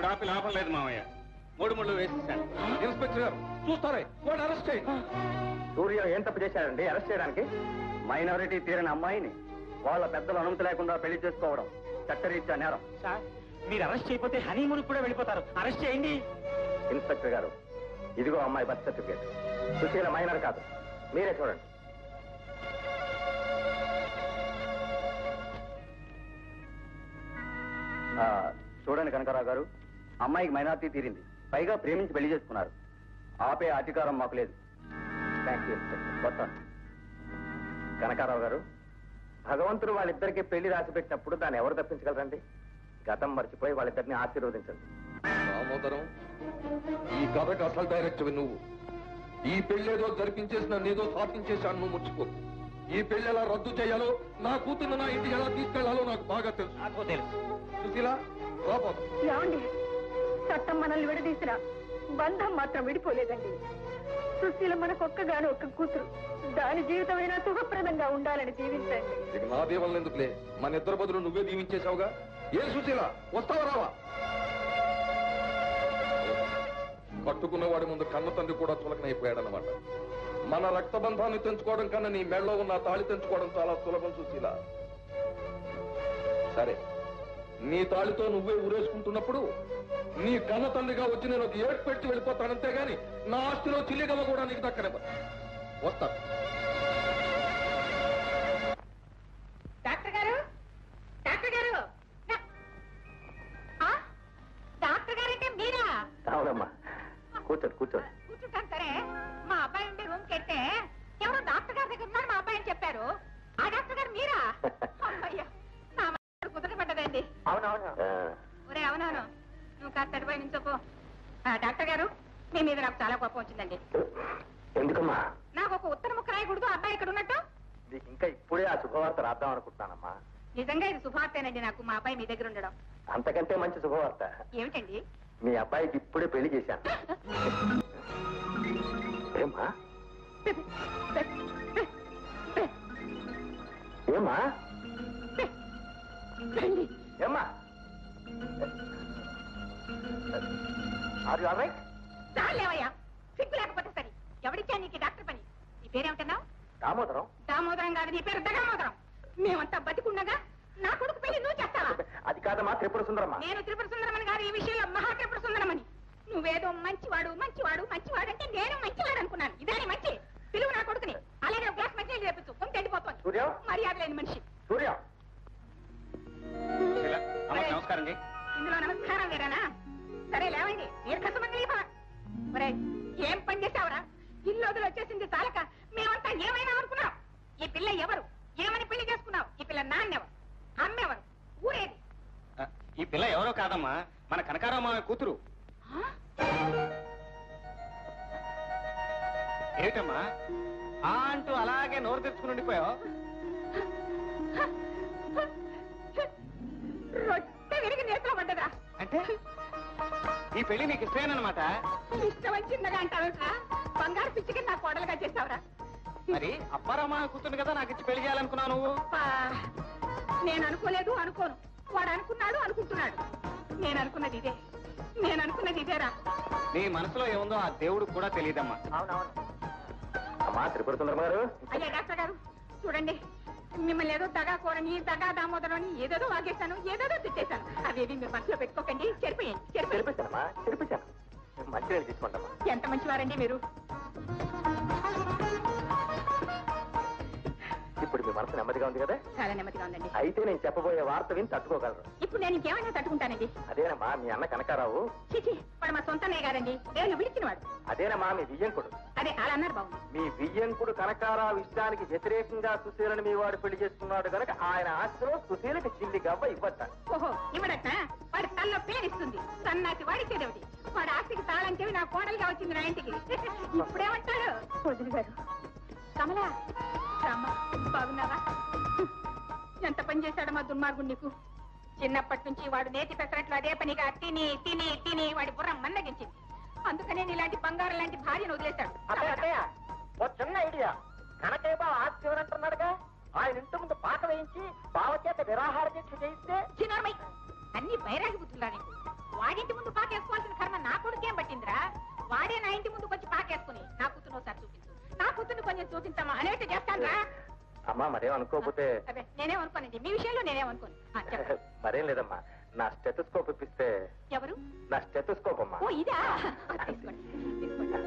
ఇప్పుడు ఆపి లాభం లేదు మామయ్య. 3 ముళ్ళు వేసేసాను. ఇన్స్పెక్టర్ గారు చూస్తారే, వాడు అరెస్ట్ చేయండి. సూర్య ఏం తప్పు చేశాడండి అరెస్ట్ చేయడానికి? మైనారిటీ తీరిన అమ్మాయిని వాళ్ళ పెద్దలు అనుమతి లేకుండా పెళ్లి చేసుకోవడం చట్టరీత్యా నేరం. సార్ మీరు అరెస్ట్ చేయకపోతే హనీమూన్ కూడా వెళ్ళిపోతారు. అరెస్ట్ చేయండి. ఇన్స్పెక్టర్ గారు, ఇదిగో అమ్మాయి బర్త్ సర్టిఫికేట్. సుశీల మైనర్ కాదు, మీరే చూడండి. చూడండి కనకారావు గారు, అమ్మాయికి మైనారిటీ తీరింది, పైగా ప్రేమించి పెళ్లి చేసుకున్నారు. ఆపే అధికారం మాకు లేదు. Thank you inspector. వస్తాను. కనకారావు గారు, భగవంతుడు వాళ్ళిద్దరికీ పెళ్లి రాసి పెట్టినప్పుడు దాన్ని ఎవరు తప్పించగలరండి? గతం మర్చిపోయి వాళ్ళిద్దరిని ఆశీర్వదించండి. దామోదరం, ఈ కథకు అసలు డైరెక్టర్ నువ్వు. ఈ పెళ్ళేదో జరిపించేసిన నేదో సాధించేశాను, నువ్వు ముచ్చుకో. ఈ పెళ్లి ఎలా రద్దు చేయాలో, నా కూతురు నా ఇంటికి ఎలా తీసుకెళ్లాలో నాకు బాగా తెలుసు. నాకు తెలుసు. సుశీల రాబోదు. ఏమండి, చట్టం మనల్ని విడదీసిన బంధం మాత్రం విడిపోలేదండి. సుశీల మనకొక్కగాను ఒక్క కూతురు. దాని జీవితమైనా సుఖప్రదంగా ఉండాలని దీవించండి. ఇక నా దీవెనలు ఎందుకులే, మన ఇద్దరు బదులు నువ్వే దీవించేశావుగా. ఏ సుశీల, వస్తావా రావా? కట్టుకున్నవాడి ముందు కన్న తండ్రి కూడా చులకనైపోయాడనమాట. మన రక్తబంధాన్ని తెంచుకోవడం కన్నా నీ మెడలో ఉన్న తాళి తెంచుకోవడం చాలా సులభం సుశీల. సరే, నీ తాళితో నువ్వే ఊరేసుకుంటున్నప్పుడు నీ కన్న తండ్రిగా వచ్చి నేను ఒక ఏడు పెట్టి వెళ్ళిపోతానంతేగాని నా ఆస్తిలో చిల్లిగవ కూడా నీకు దక్కనివ్వదు. వస్తా. డాక్టర్ గారు, డాక్టర్ గారు, డాక్టర్ గారంటే మీరా? అవునమ్మా, కూర్చోండి కూర్చోండి. కూర్చుంటాను సరే. మా అబ్బాయి ఉండే రూమ్ కెళ్తే ఎవరో డాక్టర్ గారి దగ్గర ఉన్నారు మా అబ్బాయి అని చెప్పారు. ఆ డాక్టర్ గారు మీరా? అమ్మయ్యా, నా కుదరపడ్డదండి. అవునవును. ఒరే అవునవును, నువ్వు కాస్త అటుపోయి నుంచోపో. డాక్టర్ గారు, మీ మీద నాకు చాలా కోపం వచ్చిందండి. ఎందుకమ్మా? నాకు ఒక ఉత్తర ముక్క రాయకూడదు అబ్బాయి ఇక్కడ ఉన్నట్టు? నీకు ఇంకా ఇప్పుడే ఆ శుభవార్త రాద్దాం అనుకుంటున్నానమ్మా. నిజంగా ఇది శుభవార్తేనండి నాకు, మా అబ్బాయి మీ దగ్గర ఉండడం. అంతకంటే మంచి శుభవార్త. ఏమిటండి? మీ అబ్బాయికి ఇప్పుడే పెళ్లి చేశాను. ఏమ్మా ఏమ్మా ఏమ్మా చాలేవయ్యా, సిగ్గు లేకపోతే సరే. ఎవరిచ్చా నీకు డాక్టర్ పని? నీ పేరేమిటన్నావు? దామోదరం. దామోదరం కాదు, నీ పేరు దగామోదరం. మేమంతా బతికుండగా నా కొడుకు పెళ్లి నువ్వు చేస్తావా? అది కాదమ్మా, త్రిపుర సుందరమ్మా. నేను త్రిపుర సుందరమని గారు ఈ విషయంలో మహా త్రిపుర సుందరమని. నువ్వేదో మంచివాడు మంచివాడు మంచివాడు అంటే నేను మంచివాడు అనుకున్నాను. ఇదేని మంచి పిలువు నా కొడుకుని. అలాగే ఒక గ్లాస్ మంచి చేపించు, కొంత ఎండిపోతుంది. సూర్య, మర్యాద లేని మనిషి. సూర్య. నమస్కారం అండి. ఇందులో నమస్కారం వేరేనా? సరే లేవండి, దీర్ఘసుమంగళి భవ. ఒరే, ఏం పని చేసావురా? ఇల్లు వదిలి వచ్చేసింది చాలక మేమంతా ఏమైనా అనుకున్నాం. ఈ పిల్ల ఎవరు? ఏమని పెళ్లి చేసుకున్నావు? ఈ పిల్ల నాన్నెవరు? అమ్మెవరు? ఊరేది? ఈ పిల్ల ఎవరో కాదమ్మా, మన కనకారావు మామ కూతురు. ఏమిటమ్మా అంటూ అలాగే నోరు తెచ్చుకుని ఉండిపోయావు? రొట్టె విరిగి నేర్తో పడ్డదా? అంటే ఈ పెళ్లి నీకు ఇష్టమేనమాట? ఇష్టమని చిన్నగా అంటావురా? బంగారు పిచ్చికి నా కోడలుగా చేస్తావురా? మరి అప్పారావు మామ కూతురు కదా నాకు ఇచ్చి పెళ్లి చేయాలనుకున్నావు నువ్వు? నేను అనుకోలేదు, అనుకోను. వాడు అనుకున్నాడు, అనుకుంటున్నాడు. నేను అనుకున్నది ఇదేరా. నీ మనసులో ఏముందో ఆ దేవుడు కూడా తెలియదమ్మా. అవునవును. అమ్మా త్రిపుర సుందరమ్మ గారు. అయ్యా డాక్టర్ గారు చూడండి, మిమ్మల్ని ఏదో దగా కోరని దగా దామోదరం అని ఏదేదో వాగేశాను, ఏదేదో తిట్టేశాను. అవేవి మీరు మనసులో పెట్టుకోకండి. చెరిపించానమ్మా, చెరిపించాను. మంచిగా తీసుకోండమ్మా. ఎంత మంచివారండి మీరు. ఇప్పుడు మీ మనసు నెమ్మదిగా ఉంది కదా? చాలా నెమ్మదిగా ఉందండి. అయితే నేను చెప్పబోయే వార్త విని తట్టుకోగలరు. ఇప్పుడు నేను ఇంకేమైనా తట్టుకుంటానండి. అదేనమ్మా మీ అన్న కనకారావు. చిచి, వాడు మా సొంతనే కాదండి, నేను విడిచినవాడు. అదేనమ్మా మీ వియ్యంకుడు. అదే అలా అన్నారు బాబు. మీ వియ్యంకుడు కనకారావు ఇష్టానికి వ్యతిరేకంగా సుశీలని మీ వాడు పెళ్లి చేసుకున్నాడు కనుక ఆయన ఆస్తిలో సుశీలకి చిల్లి గవ్వ ఇవ్వట. ఓహో, ఇవ్వడట? వాడి తల్లో పేరిస్తుంది. సన్నాసి వాడికేదేమిటి? వాడి ఆస్తికి తాళం చెవి నా కోడలుగా వచ్చింది నా ఇంటికి. ఇప్పుడేమంటాడు? వదిలి గారు. కమలా, రామ్మా, బాగున్నావా? ఎంత పని చేశాడు మా దుర్మార్గుడు నీకు. చిన్నప్పటి నుంచి వాడు నేతి పెసరట్లు అదే పనిగా తిని తిని తిని వాడి బుర్ర మన్నగించింది. అందుకనే ఇలాంటి బంగారం లాంటి భార్యను వదిలేశాడు. ఓ చిన్న ఐడియా. కనకే బావ ఆస్తి ఇవ్వనంటున్నాడుగా, ఆయన ఇంటి ముందు పాట వేయించి బావ చేత నిరాహార దీక్ష చేయిస్తే. చిన్నమ్మాయి, అన్ని బైరాగి బుద్ధులా నీకు. వాడింటి ముందు పాకేసుకోవాల్సిన కర్మ నా కొడుకేం పట్టిందిరా? వాడే నా ఇంటి ముందుకు వచ్చి పాకేసుకుని నా కూతురు ఒకసారి చూపించు, నా కూతుర్ని కొంచెం చూపించమ్మా అనేట్టు చేస్తాను రా. అమ్మా మరేం అనుకోకపోతే. అదే నేనేం అనుకోనండి, మీ విషయంలో నేనేం అనుకోను. మరేం లేదమ్మా, నా స్టెతస్కోప్ ఇప్పిస్తే. ఎవరు? నా స్టెతస్కోప్ అమ్మా. ఓ ఇదా, తీసుకోండి తీసుకోండి.